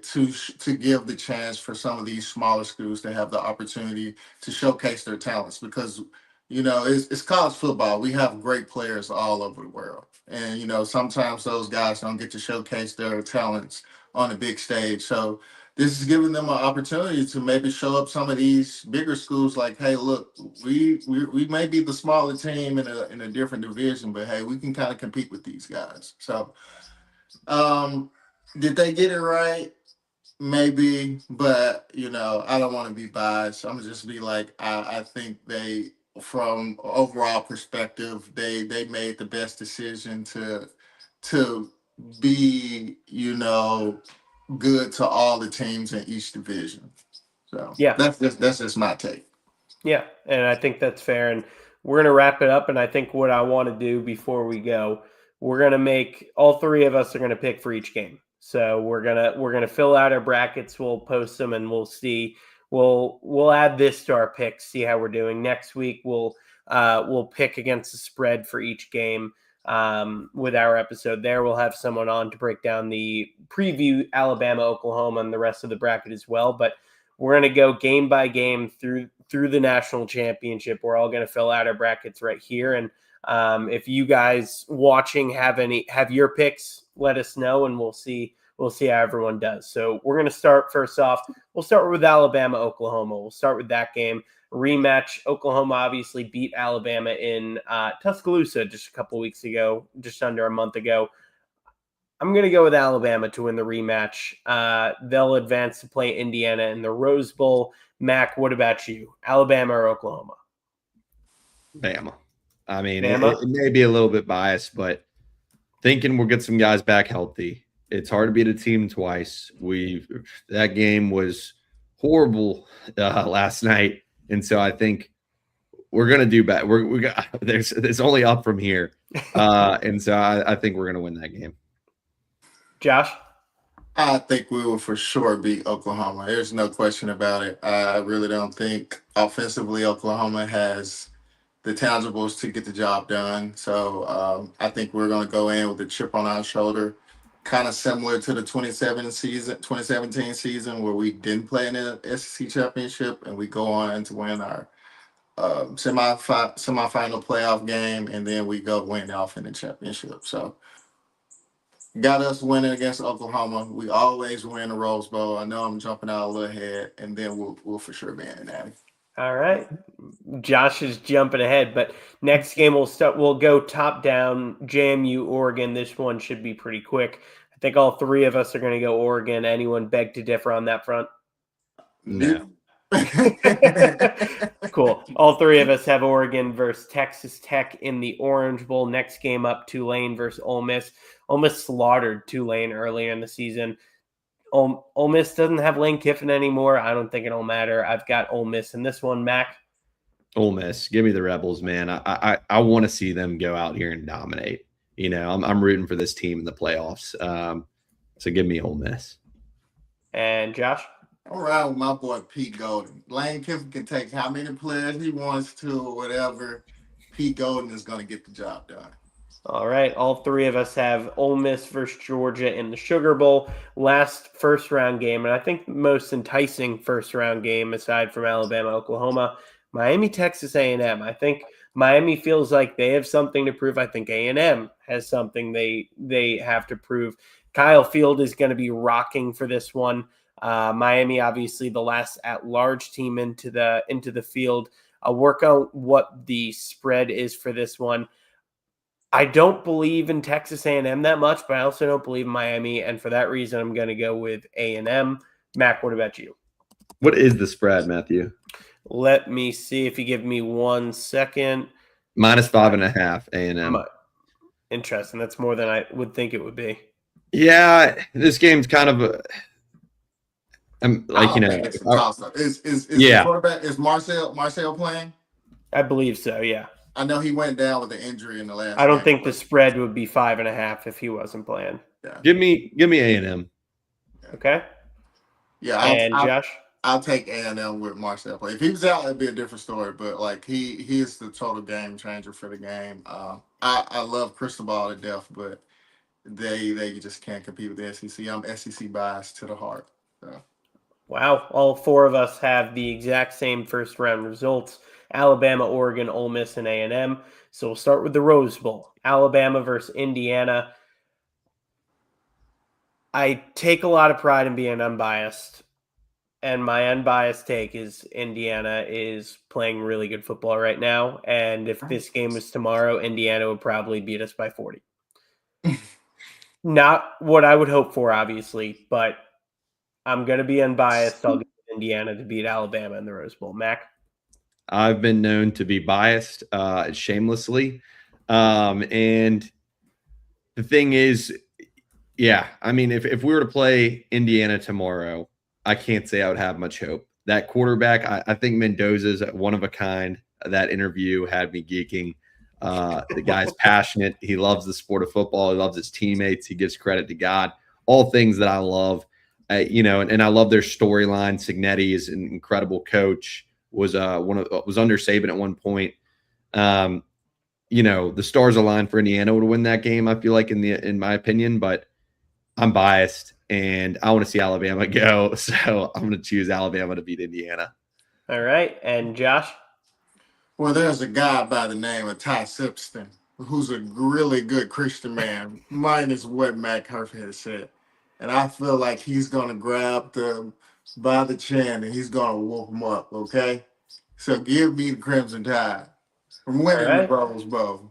to give the chance for some of these smaller schools to have the opportunity to showcase their talents because it's college football. We have great players all over the world, and sometimes those guys don't get to showcase their talents on a big stage. So this is giving them an opportunity to maybe show up some of these bigger schools. Like, hey, look, we may be the smaller team in a different division, but hey, we can kind of compete with these guys. So. Did they get it right? Maybe, but I don't want to be biased. I'm gonna just be like, I think from overall perspective, they made the best decision to be, good to all the teams in each division. So Yeah. that's just my take. Yeah, and I think that's fair. And we're gonna wrap it up. And I think what I want to do before we go, we're gonna make all three of us are gonna pick for each game. So we're gonna fill out our brackets. We'll post them, and we'll see. We'll add this to our picks. See how we're doing next week. We'll pick against the spread for each game. With our episode there, we'll have someone on to break down the preview Alabama, Oklahoma, and the rest of the bracket as well. But we're going to go game by game through the national championship. We're all going to fill out our brackets right here. And if you guys watching have your picks, let us know, and we'll see how everyone does. So we're going to start first off. We'll start with Alabama, Oklahoma. We'll start with that game. Rematch. Oklahoma obviously beat Alabama in Tuscaloosa just a couple weeks ago, just under a month ago. I'm going to go with Alabama to win the rematch. They'll advance to play Indiana in the Rose Bowl. Mac, what about you? Alabama or Oklahoma? Bama. I mean, Bama? it may be a little bit biased, but thinking we'll get some guys back healthy. It's hard to beat a team twice. That game was horrible last night, and so I think we're gonna do better. We got there's only up from here, and so I think we're gonna win that game. Josh? I think we will for sure beat Oklahoma. There's no question about it. I really don't think offensively Oklahoma has the tangibles to get the job done. So I think we're going to go in with a chip on our shoulder, kind of similar to the 2017 season where we didn't play in the SEC championship and we go on to win our semifinal playoff game, and then we go win off in the championship. So got us winning against Oklahoma. We always win the Rose Bowl. I know I'm jumping out a little ahead, and then we'll for sure be in that. All right. Josh is jumping ahead, but next game we'll go top down. JMU, Oregon. This one should be pretty quick. I think all three of us are going to go Oregon. Anyone beg to differ on that front? No. Cool. All three of us have Oregon versus Texas Tech in the Orange Bowl. Next game up, Tulane versus Ole Miss. Ole Miss slaughtered Tulane earlier in the season. Ole Miss doesn't have Lane Kiffin anymore. I don't think it'll matter. I've got Ole Miss in this one. Mac? Ole Miss. Give me the Rebels, man. I want to see them go out here and dominate. I'm rooting for this team in the playoffs. So give me Ole Miss. And Josh? I'm riding with my boy Pete Golden. Lane Kiffin can take how many players he wants to or whatever. Pete Golden is going to get the job done. All right, all three of us have Ole Miss versus Georgia in the Sugar Bowl, last first round game, and I think the most enticing first round game aside from Alabama, Oklahoma, Miami, Texas A&M. I think Miami feels like they have something to prove. I think A&M has something they have to prove. Kyle Field is going to be rocking for this one. Miami, obviously, the last at-large team into the field. I'll work out what the spread is for this one. I don't believe in Texas A&M that much, but I also don't believe in Miami, and for that reason, I'm going to go with A&M. Mac, what about you? What is the spread, Matthew? Let me see if you give me 1 second. -5.5 A&M. Interesting. That's more than I would think it would be. Yeah, this game's kind of like, it's a toss-up. Is the quarterback, is Marcel playing? I believe so, yeah. I know he went down with an injury in the last. I don't think the spread would be 5.5 if he wasn't playing. Yeah. Give me A&M. Okay. Yeah, Josh? I'll take A&M with Marcel play. If he was out, it'd be a different story. But like he is the total game changer for the game. I love Cristobal to death, but they just can't compete with the SEC. I'm SEC biased to the heart. So. Wow, all four of us have the exact same first round results. Alabama, Oregon, Ole Miss, and A&M. So we'll start with the Rose Bowl. Alabama versus Indiana. I take a lot of pride in being unbiased. And my unbiased take is Indiana is playing really good football right now. And if this game was tomorrow, Indiana would probably beat us by 40. Not what I would hope for, obviously, but I'm going to be unbiased. I'll go with Indiana to beat Alabama in the Rose Bowl. Mac? I've been known to be biased shamelessly. And the thing is, yeah, I mean, if we were to play Indiana tomorrow, I can't say I would have much hope. That quarterback, I think Mendoza's one of a kind. That interview had me geeking. The guy's passionate. He loves the sport of football. He loves his teammates. He gives credit to God. All things that I love. And I love their storyline. Signetti is an incredible coach. Was under Saban at one point. The stars aligned for Indiana to win that game. I feel like in my opinion, but I'm biased and I want to see Alabama go, so I'm going to choose Alabama to beat Indiana. All right, and Josh. Well, there's a guy by the name of Ty Simpson who's a really good Christian man, minus what Matt Herford has said, and I feel like he's going to grab them by the chin and he's going to whoop them up, okay? So give me the Crimson Tide from winning the Rose Bowl.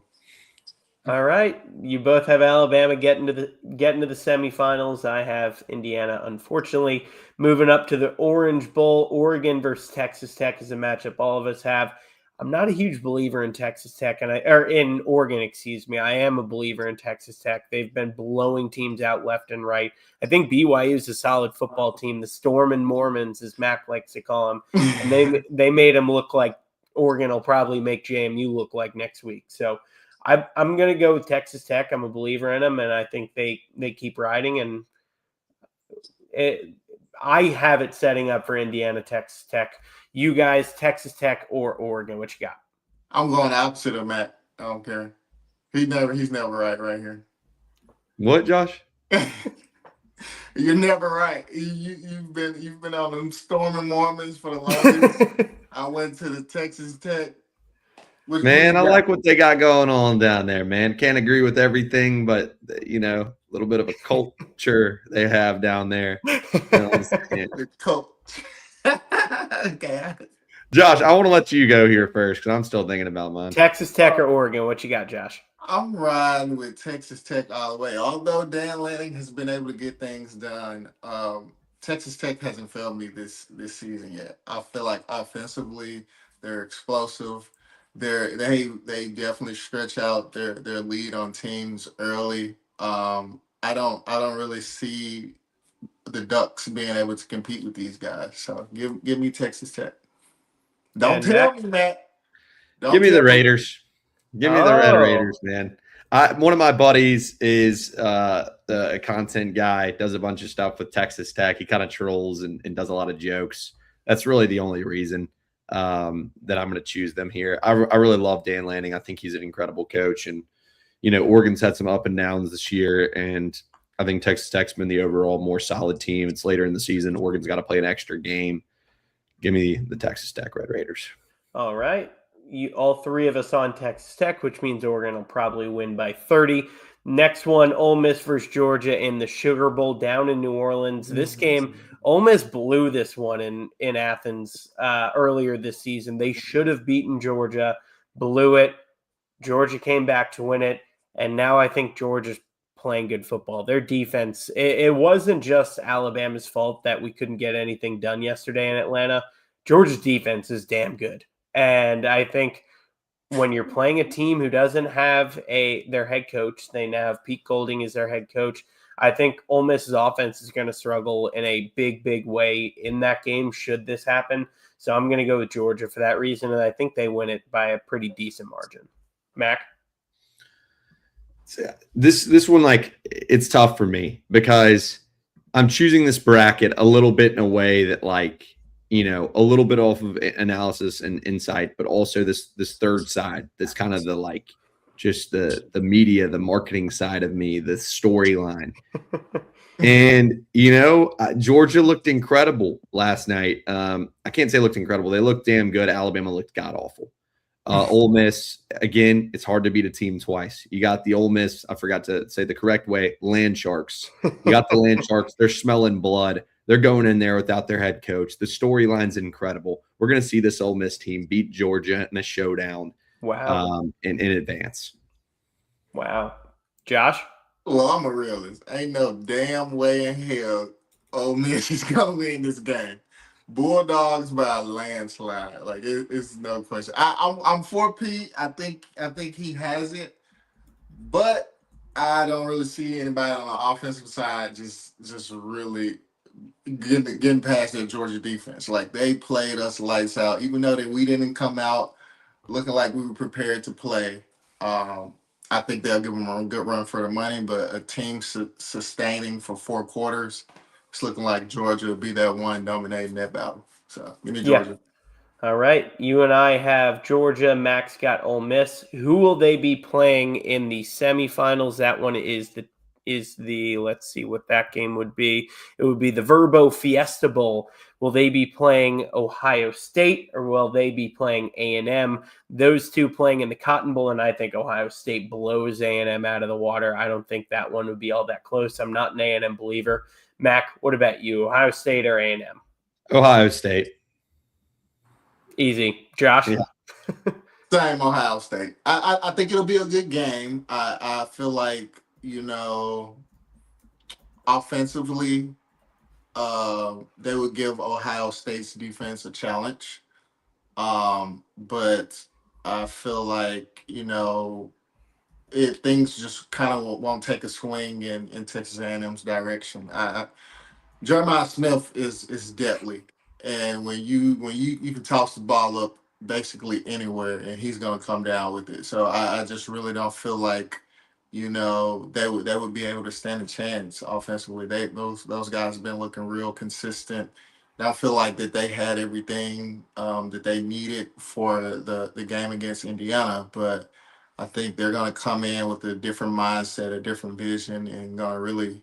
All right. You both have Alabama getting to the semifinals. I have Indiana, unfortunately. Moving up to the Orange Bowl, Oregon versus Texas Tech is a matchup all of us have. I'm not a huge believer in Texas Tech, or in Oregon, excuse me. I am a believer in Texas Tech. They've been blowing teams out left and right. I think BYU is a solid football team. The Storm and Mormons, as Mac likes to call them, and they made them look like Oregon will probably make JMU look like next week. So I'm going to go with Texas Tech. I'm a believer in them, and I think they keep riding. And I have it setting up for Indiana, Texas Tech. You guys, Texas Tech or Oregon, what you got? I'm going opposite of Matt. I don't care. He's never right here. What, Josh? You're never right. You've been on them storming Mormons for the longest. I went to the Texas Tech. Man, I like what they got going on down there, man. Can't agree with everything, but, a little bit of a culture they have down there. The cult. Okay. Josh, I want to let you go here first because I'm still thinking about mine. Texas Tech or Oregon, what you got, Josh? I'm riding with Texas Tech all the way. Although Dan Lanning has been able to get things done, Texas Tech hasn't failed me this season yet. I feel like offensively they're explosive. They definitely stretch out their lead on teams early. I don't really see the Ducks being able to compete with these guys. So give me Texas Tech. Don't tell me, Matt. Give me the Raiders. Give me the Red Raiders, man. One of my buddies is a content guy, does a bunch of stuff with Texas Tech. He kind of trolls and does a lot of jokes. That's really the only reason that I'm going to choose them here. I really love Dan Lanning. I think he's an incredible coach. And, Oregon's had some up and downs this year. And I think Texas Tech's been the overall more solid team. It's later in the season. Oregon's got to play an extra game. Give me the Texas Tech Red Raiders. All right. All three of us on Texas Tech, which means Oregon will probably win by 30. Next one, Ole Miss versus Georgia in the Sugar Bowl down in New Orleans. This game, Ole Miss blew this one in Athens earlier this season. They should have beaten Georgia, blew it. Georgia came back to win it, and now I think Georgia's playing good football. Their defense, it wasn't just Alabama's fault that we couldn't get anything done yesterday in Atlanta. Georgia's defense is damn good. And I think when you're playing a team who doesn't have their head coach, they now have Pete Golding as their head coach. I think Ole Miss's offense is going to struggle in a big, big way in that game should this happen. So I'm going to go with Georgia for that reason, and I think they win it by a pretty decent margin. Mac? This one, it's tough for me because I'm choosing this bracket a little bit in a way that, a little bit off of analysis and insight, but also this third side that's kind of just the media, the marketing side of me, the storyline. And, Georgia looked incredible last night. I can't say looked incredible. They looked damn good. Alabama looked god-awful. Ole Miss, again, it's hard to beat a team twice. You got the Ole Miss, I forgot to say the correct way, Land Sharks. You got the Land Sharks. They're smelling blood. They're going in there without their head coach. The storyline's incredible. We're going to see this Ole Miss team beat Georgia in a showdown. Wow. In advance. Wow. Josh? Well, I'm a realist. Ain't no damn way in hell Ole Miss is going to win this game. Bulldogs by a landslide. It's no question. I'm for Pete. I think he has it, but I don't really see anybody on the offensive side just really getting past that Georgia defense. They played us lights out, even though that we didn't come out looking like we were prepared to play. I think they'll give them a good run for the money, but a team sustaining for 4 quarters, it's looking like Georgia will be that one dominating that battle. So give me Georgia. Yeah. All right. You and I have Georgia. Max got Ole Miss. Who will they be playing in the semifinals? That one is the let's see what that game would be. It would be the Verbo Fiesta Bowl. Will they be playing Ohio State or will they be playing A&M? Those two playing in the Cotton Bowl, and I think Ohio State blows A&M out of the water. I don't think that one would be all that close. I'm not an A&M believer. Mac, what about you? Ohio State or A&M? Ohio State. Easy. Josh? Yeah. Same, Ohio State. I think it'll be a good game. I feel like, offensively, they would give Ohio State's defense a challenge. But I feel like, things just kind of won't take a swing in Texas A&M's direction. Jeremiah Smith is deadly, and when you can toss the ball up basically anywhere, and he's gonna come down with it. So I just really don't feel like they would be able to stand a chance offensively. Those guys have been looking real consistent. And I feel like that they had everything that they needed for the game against Indiana, but I think they're going to come in with a different mindset, a different vision, and going to really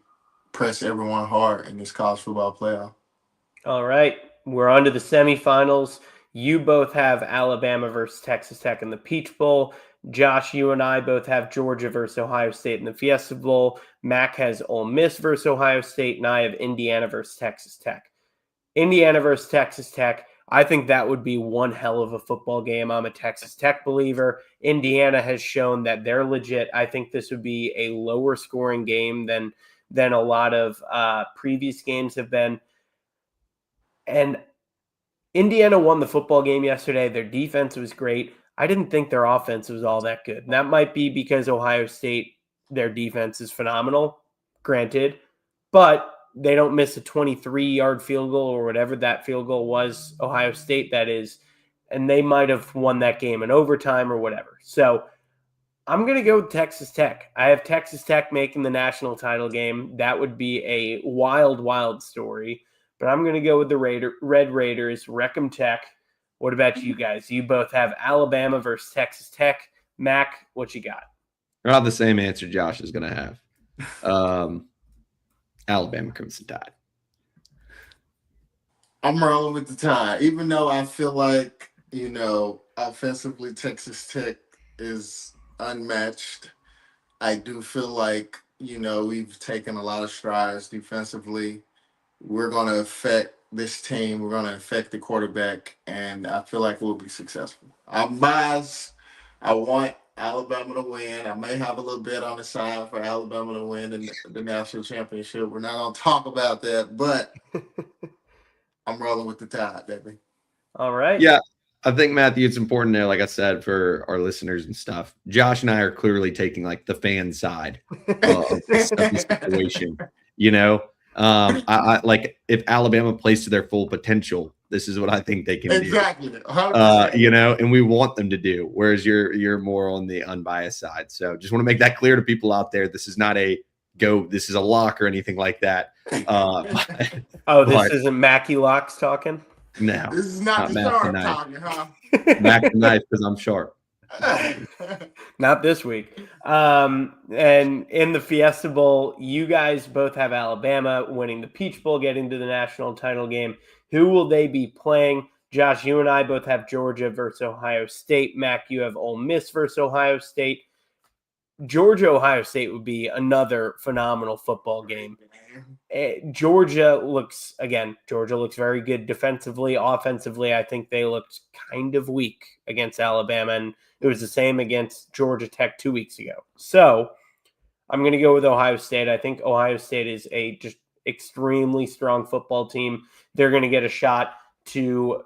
press everyone hard in this college football playoff. All right. We're on to the semifinals. You both have Alabama versus Texas Tech in the Peach Bowl. Josh, you and I both have Georgia versus Ohio State in the Fiesta Bowl. Mac has Ole Miss versus Ohio State, and I have Indiana versus Texas Tech. Indiana versus Texas Tech. I think that would be one hell of a football game. I'm a Texas Tech believer. Indiana has shown that they're legit. I think this would be a lower scoring game than a lot of previous games have been. And Indiana won the football game yesterday. Their defense was great. I didn't think their offense was all that good. And that might be because Ohio State, their defense is phenomenal, granted. But they don't miss a 23-yard field goal or whatever that field goal was, Ohio State that is, and they might have won that game in overtime or whatever. So I'm going to go with Texas Tech. I have Texas Tech making the national title game. That would be a wild, wild story. But I'm going to go with the Red Raiders, Wreck-'em Tech. What about you guys? You both have Alabama versus Texas Tech. Mac, what you got? I have the same answer Josh is going to have. Alabama Crimson Tide. I'm rolling with the Tide, even though I feel like, offensively, Texas Tech is unmatched. I do feel like, we've taken a lot of strides defensively. We're going to affect this team. We're going to affect the quarterback, and I feel like we'll be successful. I'm biased. I want Alabama to win. I may have a little bit on the side for Alabama to win the national championship. We're not going to talk about that, but I'm rolling with the Tide, baby. All right. Yeah, I think, Matthew, it's important there, like I said, for our listeners and stuff. Josh and I are clearly taking like the fan side of this situation. I like if Alabama plays to their full potential, this is what I think they can exactly. do. 100%. And we want them to do. Whereas you're more on the unbiased side. So just want to make that clear to people out there. This is not this is a lock or anything like that. This isn't Mackie Locks talking? No. This is not the sharp talking, huh? Mac the knife because I'm sharp. Not this week. And in the Fiesta Bowl, you guys both have Alabama winning the Peach Bowl, getting to the national title game. Who will they be playing? Josh, you and I both have Georgia versus Ohio State. Mac, you have Ole Miss versus Ohio State. Georgia-Ohio State would be another phenomenal football game. Georgia looks very good defensively. Offensively, I think they looked kind of weak against Alabama, and it was the same against Georgia Tech 2 weeks ago. So I'm going to go with Ohio State. I think Ohio State is a just extremely strong football team. They're going to get a shot to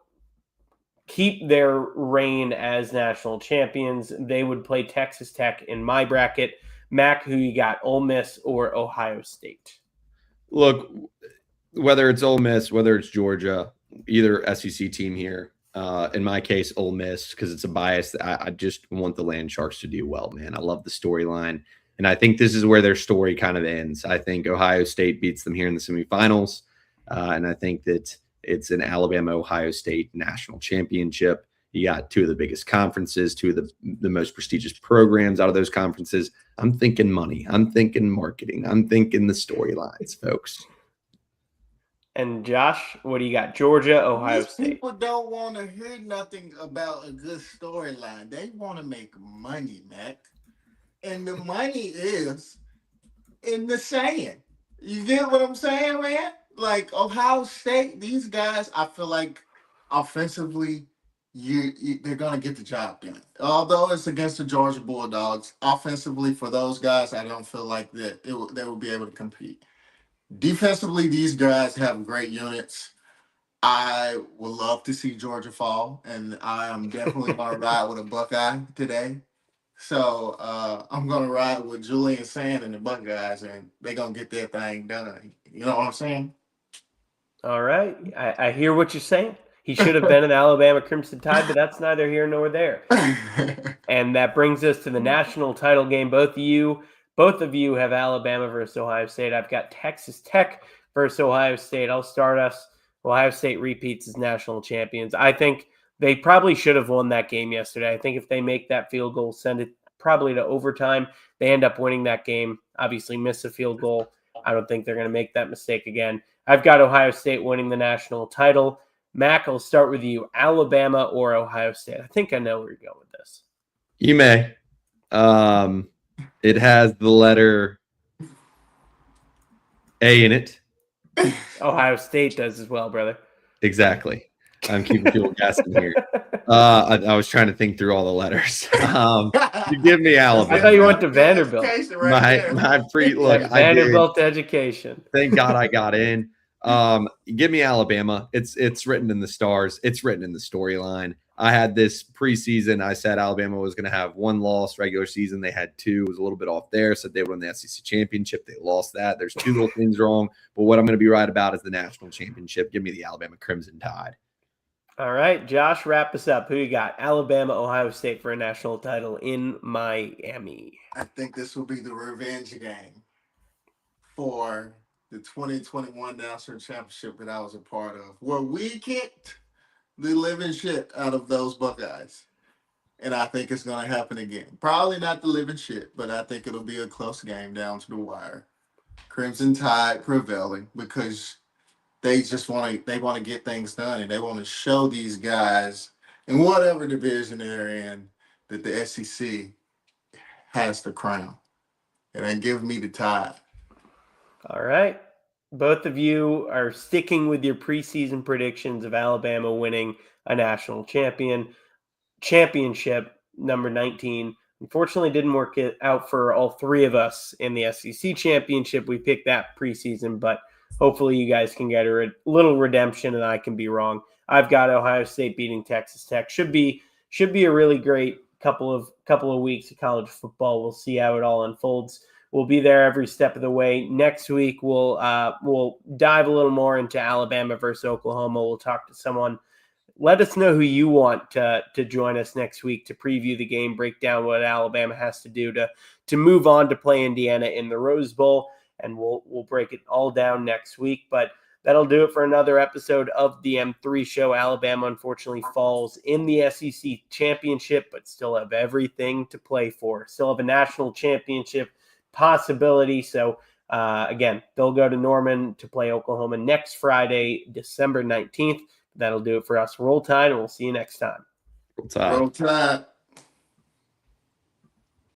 keep their reign as national champions. They would play Texas Tech in my bracket. Mac, who you got, Ole Miss or Ohio State? Look, whether it's Ole Miss, whether it's Georgia, either SEC team here, in my case, Ole Miss, because it's a bias. I just want the Land Sharks to do well, man. I love the storyline. And I think this is where their story kind of ends. I think Ohio State beats them here in the semifinals. And I think that it's an Alabama-Ohio State national championship. You got two of the biggest conferences, two of the most prestigious programs out of those conferences. I'm thinking money. I'm thinking marketing. I'm thinking the storylines, folks. And Josh, what do you got? Georgia, Ohio State. People don't want to hear nothing about a good storyline. They want to make money, Mac. And the money is in the saying. You get what I'm saying, man? Like Ohio State, these guys, I feel like offensively, they're going to get the job done. Although it's against the Georgia Bulldogs, offensively for those guys, I don't feel like that they will be able to compete. Defensively, these guys have great units. I would love to see Georgia fall, and I am definitely going to ride with a Buckeye today. So I'm going to ride with Julian Sand and the Buckeyes, and they're going to get their thing done. You know what I'm saying? All right. I hear what you're saying. He should have been an Alabama Crimson Tide, but that's neither here nor there. And that brings us to the national title game. Both of you have Alabama versus Ohio State. I've got Texas Tech versus Ohio State. I'll start us. Ohio State repeats as national champions. I think they probably should have won that game yesterday. I think if they make that field goal, send it probably to overtime, they end up winning that game. Obviously miss a field goal. I don't think they're going to make that mistake again. I've got Ohio State winning the national title. Mac, I'll start with you. Alabama or Ohio State? I think I know where you're going with this. You may. It has the letter A in it. Ohio State does as well, brother. Exactly. I'm keeping people guessing here. I was trying to think through all the letters. You give me Alabama. I thought you went to Vanderbilt. Vanderbilt education. Thank God I got in. Give me Alabama. It's written in the stars. It's written in the storyline. I had this preseason. I said Alabama was going to have one loss regular season. They had two. It was a little bit off there. Said they would win the SEC championship. They lost that. There's two little things wrong. But what I'm going to be right about is the national championship. Give me the Alabama Crimson Tide. All right, Josh, wrap us up. Who you got? Alabama, Ohio State for a national title in Miami. I think this will be the revenge game for the 2021 national championship that I was a part of, where we kicked the living shit out of those Buckeyes. And I think it's going to happen again. Probably not the living shit, but I think it'll be a close game down to the wire. Crimson Tide prevailing because they want to get things done and they want to show these guys in whatever division they're in that the SEC has the crown. And then give me the Tide. All right. Both of you are sticking with your preseason predictions of Alabama winning a national championship, number 19. Unfortunately, didn't work it out for all three of us in the SEC championship. We picked that preseason, but hopefully you guys can get a little redemption and I can be wrong. I've got Ohio State beating Texas Tech. Should be a really great couple of weeks of college football. We'll see how it all unfolds. We'll be there every step of the way. Next week, we'll dive a little more into Alabama versus Oklahoma. We'll talk to someone. Let us know who you want to join us next week to preview the game, break down what Alabama has to do to move on to play Indiana in the Rose Bowl, and we'll break it all down next week. But that'll do it for another episode of the M3 Show. Alabama unfortunately falls in the SEC championship, but still have everything to play for. Still have a national championship possibility. So again, they'll go to Norman to play Oklahoma next Friday, December 19th. That'll do it for us. Roll Tide, and we'll see you next time. Roll Tide. Roll Tide.